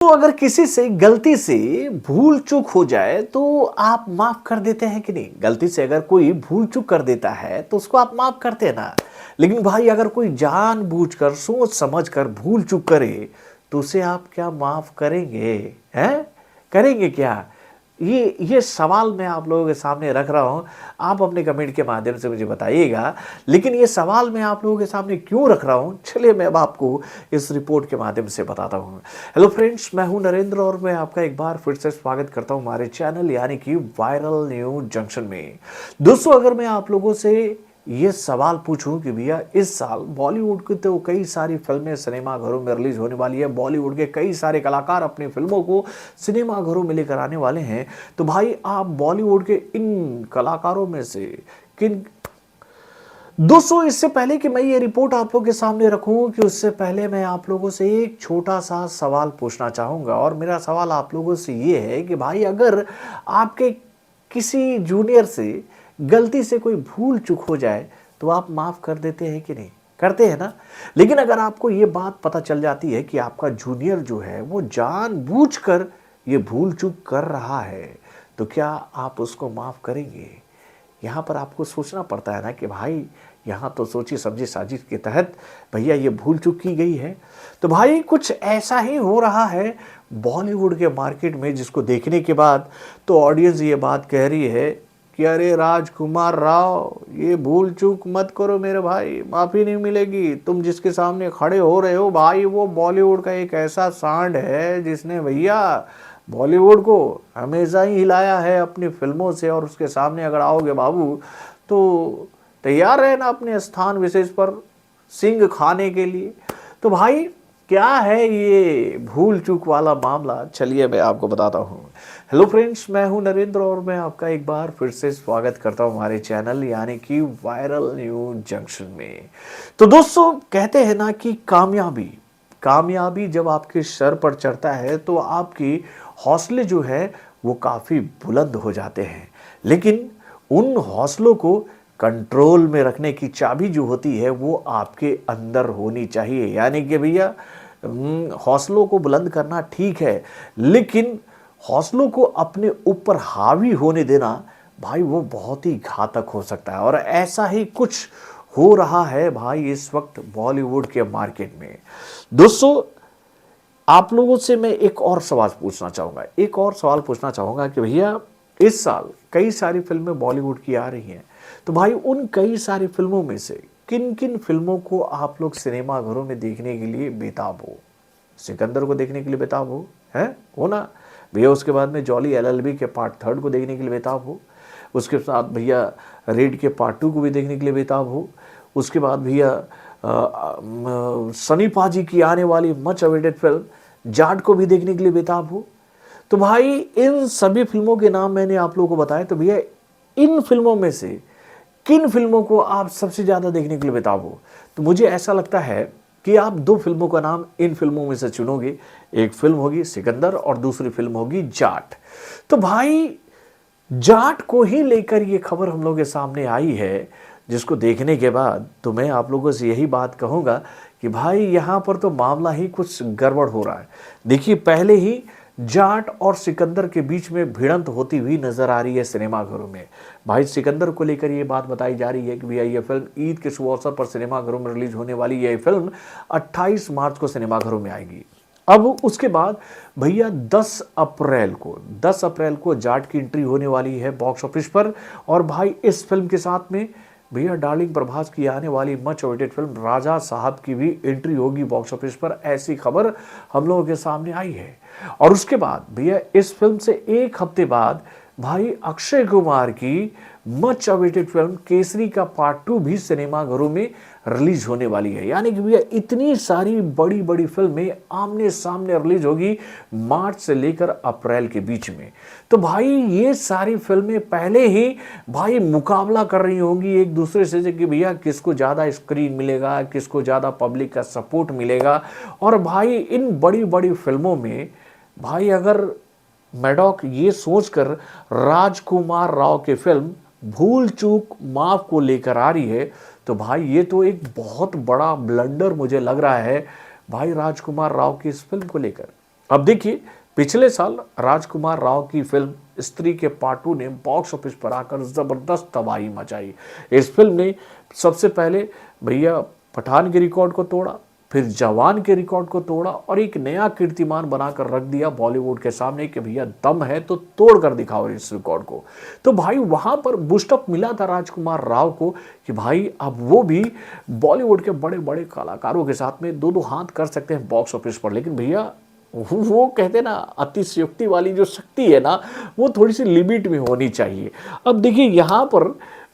तो अगर किसी से गलती से भूल चूक हो जाए तो आप माफ कर देते हैं कि नहीं? गलती से अगर कोई भूल चूक कर देता है तो उसको आप माफ करते हैं ना। लेकिन भाई अगर कोई जानबूझकर सोच समझ कर भूल चूक करे तो उसे आप क्या माफ करेंगे? हैं? करेंगे क्या? ये सवाल मैं आप लोगों के सामने रख रहा हूं। आप अपने कमेंट के माध्यम से मुझे बताइएगा। लेकिन ये सवाल मैं आप लोगों के सामने क्यों रख रहा हूं, चलिए मैं अब आपको इस रिपोर्ट के माध्यम से बताता हूं। हेलो फ्रेंड्स, मैं हूं नरेंद्र और मैं आपका एक बार फिर से स्वागत करता हूं हमारे चैनल यानी कि वायरल न्यूज जंक्शन में। दोस्तों, अगर मैं आप लोगों से ये सवाल पूछूं कि भैया इस साल बॉलीवुड की तो कई सारी फिल्में सिनेमाघरों में रिलीज होने वाली है, बॉलीवुड के कई सारे कलाकार अपनी फिल्मों को सिनेमाघरों में लेकर आने वाले हैं, तो भाई आप बॉलीवुड के इन कलाकारों में से किन। दोस्तों, इससे पहले कि मैं ये रिपोर्ट आप लोगों के सामने रखूं कि उससे पहले मैं आप लोगों से एक छोटा सा सवाल पूछना चाहूंगा। और मेरा सवाल आप लोगों से ये है कि भाई अगर आपके किसी जूनियर से गलती से कोई भूल चूक हो जाए तो आप माफ कर देते हैं कि नहीं? करते हैं ना। लेकिन अगर आपको ये बात पता चल जाती है कि आपका जूनियर जो है वो जानबूझकर ये भूल चूक कर रहा है तो क्या आप उसको माफ करेंगे? यहाँ पर आपको सोचना पड़ता है ना कि भाई यहाँ तो सोची समझी साजिश के तहत भैया ये भूल चूक की गई है। तो भाई कुछ ऐसा ही हो रहा है बॉलीवुड के मार्केट में, जिसको देखने के बाद तो ऑडियंस ये बात कह रही है कि अरे राजकुमार राव, ये भूल चूक मत करो मेरे भाई, माफ़ी नहीं मिलेगी। तुम जिसके सामने खड़े हो रहे हो भाई वो बॉलीवुड का एक ऐसा सांड है जिसने भैया बॉलीवुड को हमेशा ही हिलाया है अपनी फिल्मों से, और उसके सामने अगर आओगे बाबू तो तैयार रहना अपने स्थान विशेष पर सिंह खाने के लिए। तो भाई क्या है ये भूल चूक वाला मामला, चलिए मैं आपको बताता हूँ। हेलो फ्रेंड्स, मैं हूँ नरेंद्र और मैं आपका एक बार फिर से स्वागत करता हूँ हमारे चैनल यानी कि वायरल न्यूज जंक्शन में। तो दोस्तों, कहते हैं ना कि कामयाबी जब आपके सर पर चढ़ता है तो आपकी हौसले जो है वो काफ़ी बुलंद हो जाते हैं। लेकिन उन हौसलों को कंट्रोल में रखने की चाबी जो होती है वो आपके अंदर होनी चाहिए। यानी कि भैया हौसलों को बुलंद करना ठीक है, लेकिन हौसलों को अपने ऊपर हावी होने देना भाई वो बहुत ही घातक हो सकता है। और ऐसा ही कुछ हो रहा है भाई इस वक्त बॉलीवुड के मार्केट में। दोस्तों, आप लोगों से मैं एक और सवाल पूछना चाहूँगा कि भैया इस साल कई सारी फिल्में बॉलीवुड की आ रही हैं, तो भाई उन कई सारी फिल्मों में से किन किन फिल्मों को आप लोग सिनेमाघरों में देखने के लिए बेताब हो? सिकंदर को देखने के लिए बेताब हो ना भैया? उसके बाद में जॉली एलएलबी के पार्ट 3 को देखने के लिए बेताब हो। उसके साथ भैया रेड के पार्ट 2 को भी देखने के लिए बेताब हो। उसके बाद भैया सनी पाजी की आने वाली मच अवेटेड फिल्म जाट को भी देखने के लिए बेताब हो। तो भाई इन सभी फिल्मों के नाम मैंने आप लोगों को बताए, तो भैया इन फिल्मों में से किन फिल्मों को आप सबसे ज़्यादा देखने के लिए बेताब हो? तो मुझे ऐसा लगता है कि आप 2 फिल्मों का नाम इन फिल्मों में से चुनोगे। एक फिल्म होगी सिकंदर और दूसरी फिल्म होगी जाट। तो भाई जाट को ही लेकर ये खबर हम लोगों के सामने आई है, जिसको देखने के बाद तो मैं आप लोगों से यही बात कहूँगा कि भाई यहाँ पर तो मामला ही कुछ गड़बड़ हो रहा है। देखिए, पहले ही जाट और सिकंदर के बीच में भिड़ंत होती हुई नजर आ रही है सिनेमाघरों में। भाई सिकंदर को लेकर ये बात बताई जा रही है कि भैया ये फिल्म ईद के शुभ अवसर पर सिनेमाघरों में रिलीज होने वाली ये फिल्म 28 मार्च को सिनेमाघरों में आएगी। अब उसके बाद भैया 10 अप्रैल को जाट की एंट्री होने वाली है बॉक्स ऑफिस पर। और भाई इस फिल्म के साथ में भैया डार्लिंग प्रभास की आने वाली मच अवेटेड फिल्म राजा साहब की भी एंट्री होगी बॉक्स ऑफिस पर, ऐसी खबर हम लोगों के सामने आई है। और उसके बाद भैया इस फिल्म से एक हफ्ते बाद भाई अक्षय कुमार की मच अवेटेड फिल्म केसरी का पार्ट 2 भी सिनेमाघरों में रिलीज होने वाली है। यानी कि भैया इतनी सारी बड़ी बड़ी फिल्में आमने सामने रिलीज होगी मार्च से लेकर अप्रैल के बीच में। तो भाई ये सारी फिल्में पहले ही भाई मुकाबला कर रही होंगी एक दूसरे से कि भैया किसको ज़्यादा स्क्रीन मिलेगा, किसको ज़्यादा पब्लिक का सपोर्ट मिलेगा। और भाई इन बड़ी बड़ी फिल्मों में भाई अगर मैडॉक ये सोचकर राजकुमार राव की फिल्म भूल चूक माफ को लेकर आ रही है, तो भाई ये तो एक बहुत बड़ा ब्लंडर मुझे लग रहा है भाई राजकुमार राव की इस फिल्म को लेकर। अब देखिए, पिछले साल राजकुमार राव की फिल्म स्त्री के पार्ट 2 ने बॉक्स ऑफिस पर आकर जबरदस्त तबाही मचाई। इस फिल्म ने सबसे पहले भैया पठान के रिकॉर्ड को तोड़ा, फिर जवान के रिकॉर्ड को तोड़ा और एक नया कीर्तिमान बनाकर रख दिया बॉलीवुड के सामने कि भैया दम है तो तोड़ कर दिखाओ इस रिकॉर्ड को। तो भाई वहां पर बूस्टअप मिला था राजकुमार राव को कि भाई अब वो भी बॉलीवुड के बड़े बड़े कलाकारों के साथ में दो दो हाथ कर सकते हैं बॉक्स ऑफिस पर। लेकिन भैया वो कहते ना, अतिशयोक्ति वाली जो शक्ति है ना, वो थोड़ी सी लिमिट में होनी चाहिए। अब देखिए यहाँ पर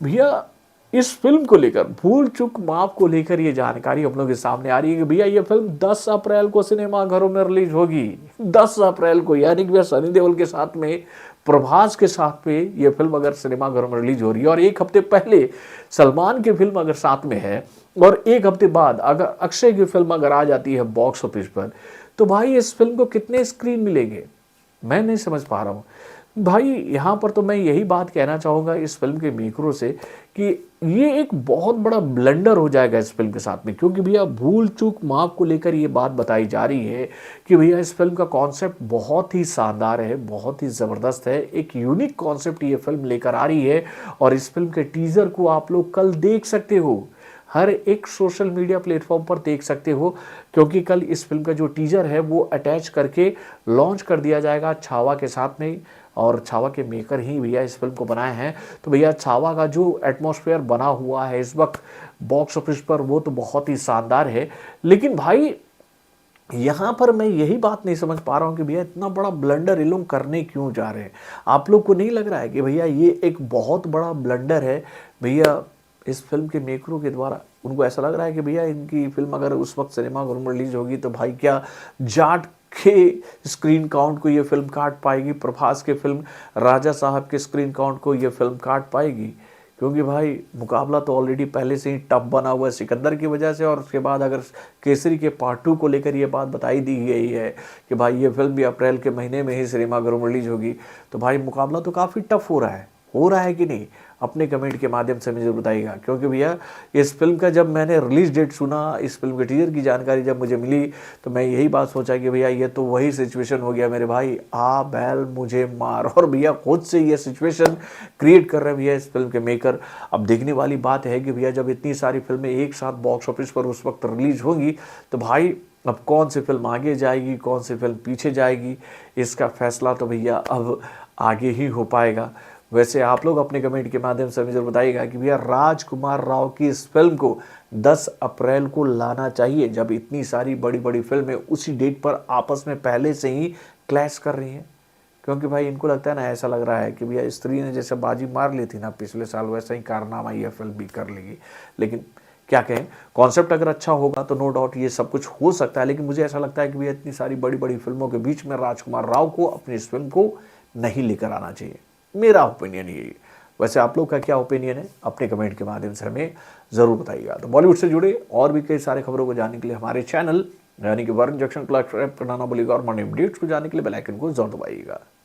भैया इस फिल्म को लेकर, भूल चूक माफ को लेकर ये जानकारी हम लोग के सामने आ रही है कि भैया ये फिल्म 10 अप्रैल को सिनेमाघरों में रिलीज होगी। 10 अप्रैल को, यानी कि भैया सनी देओल के साथ में, प्रभास के साथ में ये फिल्म अगर सिनेमाघरों में रिलीज हो रही है और एक हफ्ते पहले सलमान की फिल्म अगर साथ में है और एक हफ्ते बाद अगर अक्षय की फिल्म अगर आ जाती है बॉक्स ऑफिस पर, तो भाई इस फिल्म को कितने स्क्रीन मिलेंगे मैं नहीं समझ पा रहा हूँ। भाई यहाँ पर तो मैं यही बात कहना चाहूँगा इस फिल्म के मेकरों से कि ये एक बहुत बड़ा ब्लंडर हो जाएगा इस फिल्म के साथ में, क्योंकि भैया भूल चूक माफ को लेकर ये बात बताई जा रही है कि भैया इस फिल्म का कॉन्सेप्ट बहुत ही शानदार है, बहुत ही ज़बरदस्त है, एक यूनिक कॉन्सेप्ट ये फिल्म लेकर आ रही है। और इस फिल्म के टीज़र को आप लोग कल देख सकते हो, हर एक सोशल मीडिया प्लेटफॉर्म पर देख सकते हो, क्योंकि कल इस फिल्म का जो टीजर है वो अटैच करके लॉन्च कर दिया जाएगा छावा के साथ में। और छावा के मेकर ही भैया इस फिल्म को बनाए हैं। तो भैया छावा का जो एटमॉस्फेयर बना हुआ है इस वक्त बॉक्स ऑफिस पर, वो तो बहुत ही शानदार है। लेकिन भाई यहाँ पर मैं यही बात नहीं समझ पा रहा हूँ कि भैया इतना बड़ा ब्लंडर ये लोग करने क्यों जा रहे हैं। आप लोग को नहीं लग रहा है कि भैया ये एक बहुत बड़ा ब्लंडर है भैया इस फिल्म के मेकरों के द्वारा? उनको ऐसा लग रहा है कि भैया इनकी फिल्म अगर उस वक्त सिनेमाघरों में रिलीज होगी तो भाई क्या जाट के स्क्रीन काउंट को ये फिल्म काट पाएगी, प्रभास के फिल्म राजा साहब के स्क्रीन काउंट को ये फिल्म काट पाएगी? क्योंकि भाई मुकाबला तो ऑलरेडी पहले से ही टफ बना हुआ है सिकंदर की वजह से। और उसके बाद अगर केसरी के पार्ट 2 को लेकर ये बात बताई दी गई है कि भाई ये फिल्म भी अप्रैल के महीने में ही सिनेमाघरों में रिलीज होगी, तो भाई मुकाबला तो काफ़ी टफ हो रहा है कि नहीं? अपने कमेंट के माध्यम से मुझे बताइएगा। क्योंकि भैया इस फिल्म का जब मैंने रिलीज डेट सुना, इस फिल्म के टीजर की जानकारी जब मुझे मिली, तो मैं यही बात सोचा कि भैया ये तो वही सिचुएशन हो गया मेरे भाई, आ बैल मुझे मार। और भैया खुद से ये सिचुएशन क्रिएट कर रहे हैं भैया इस फिल्म के मेकर। अब देखने वाली बात है कि भैया जब इतनी सारी फिल्में एक साथ बॉक्स ऑफिस पर उस वक्त रिलीज होंगी, तो भाई अब कौन सी फिल्म आगे जाएगी, कौन सी फिल्म पीछे जाएगी, इसका फैसला तो भैया अब आगे ही हो पाएगा। वैसे आप लोग अपने कमेंट के माध्यम से मुझे बताइएगा कि भैया राजकुमार राव की इस फिल्म को 10 अप्रैल को लाना चाहिए, जब इतनी सारी बड़ी बड़ी फिल्में उसी डेट पर आपस में पहले से ही क्लैश कर रही हैं। क्योंकि भाई इनको लगता है ना, ऐसा लग रहा है कि भैया स्त्री ने जैसे बाजी मार ली थी ना पिछले साल, वैसा ही कारनामा ये फिल्म भी कर लेगी। लेकिन क्या कहें, कॉन्सेप्ट अगर अच्छा होगा तो नो डाउट ये सब कुछ हो सकता है। लेकिन मुझे ऐसा लगता है कि भैया इतनी सारी बड़ी बड़ी फिल्मों के बीच में राजकुमार राव को अपनी इस फिल्म को नहीं लेकर आना चाहिए, मेरा ओपिनियन यही है। वैसे आप लोग का क्या ओपिनियन है, अपने कमेंट के माध्यम से हमें ज़रूर बताइएगा। तो बॉलीवुड से जुड़े और भी कई सारे खबरों को जानने के लिए हमारे चैनल यानी कि वरुण जंक्शन को सब्सक्राइब करना ना भूलिएगा और मॉर्निंग अपडेट्स को जानने के लिए बेल आइकन को जरूर दबाइएगा।